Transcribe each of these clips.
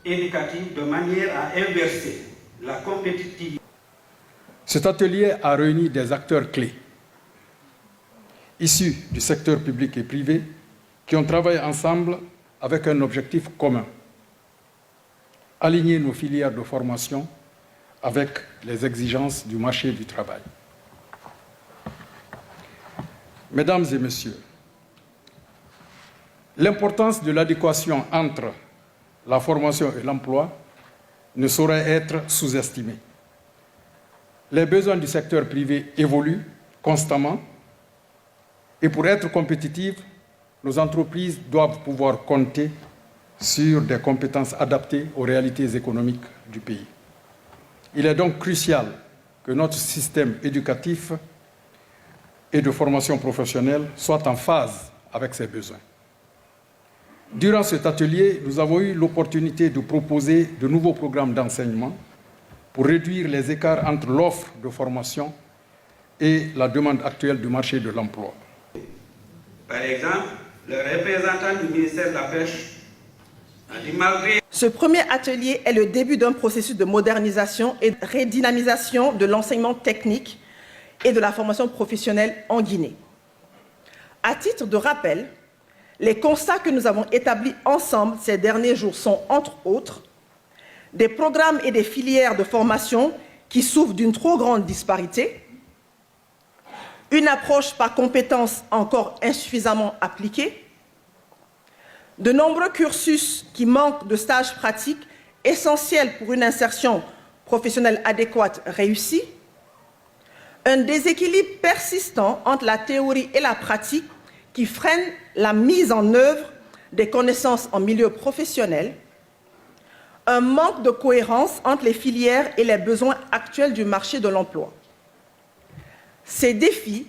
éducative de manière à inverser la compétitivité. Cet atelier a réuni des acteurs clés, issus du secteur public et privé, qui ont travaillé ensemble avec un objectif commun: aligner nos filières de formation avec les exigences du marché du travail. Mesdames et messieurs, l'importance de l'adéquation entre la formation et l'emploi ne saurait être sous-estimée. Les besoins du secteur privé évoluent constamment et pour être compétitives, nos entreprises doivent pouvoir compter sur des compétences adaptées aux réalités économiques du pays. Il est donc crucial que notre système éducatif et de formation professionnelle soit en phase avec ces besoins. Durant cet atelier, nous avons eu l'opportunité de proposer de nouveaux programmes d'enseignement pour réduire les écarts entre l'offre de formation et la demande actuelle du marché de l'emploi. Par exemple, le représentant du ministère de la Pêche a dit malgré... Ce premier atelier est le début d'un processus de modernisation et de redynamisation de l'enseignement technique et de la formation professionnelle en Guinée. À titre de rappel, les constats que nous avons établis ensemble ces derniers jours sont, entre autres, des programmes et des filières de formation qui souffrent d'une trop grande disparité, une approche par compétences encore insuffisamment appliquée, de nombreux cursus qui manquent de stages pratiques essentiels pour une insertion professionnelle adéquate réussie, un déséquilibre persistant entre la théorie et la pratique qui freine la mise en œuvre des connaissances en milieu professionnel, un manque de cohérence entre les filières et les besoins actuels du marché de l'emploi. Ces défis,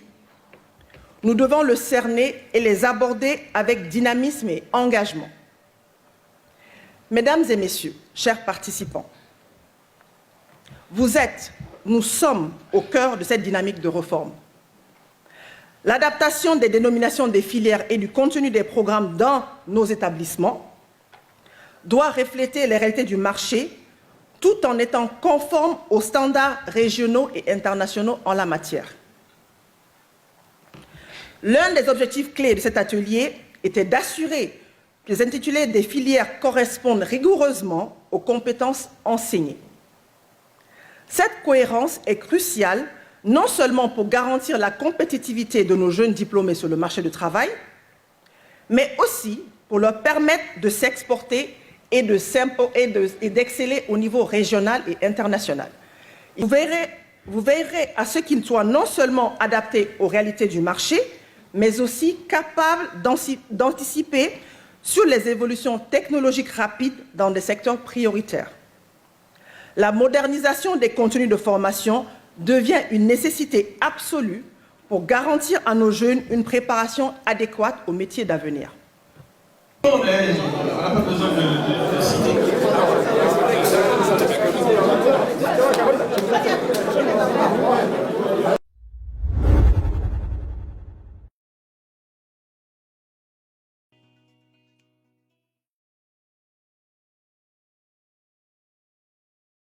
nous devons les cerner et les aborder avec dynamisme et engagement. Mesdames et messieurs, chers participants, nous sommes au cœur de cette dynamique de réforme. L'adaptation des dénominations des filières et du contenu des programmes dans nos établissements doit refléter les réalités du marché tout en étant conforme aux standards régionaux et internationaux en la matière. L'un des objectifs clés de cet atelier était d'assurer que les intitulés des filières correspondent rigoureusement aux compétences enseignées. Cette cohérence est cruciale non seulement pour garantir la compétitivité de nos jeunes diplômés sur le marché du travail, mais aussi pour leur permettre de s'exporter et d'exceller au niveau régional et international. Vous veillerez à ce qu'ils soient non seulement adaptés aux réalités du marché, mais aussi capables d'anticiper sur les évolutions technologiques rapides dans des secteurs prioritaires. La modernisation des contenus de formation devient une nécessité absolue pour garantir à nos jeunes une préparation adéquate aux métiers d'avenir.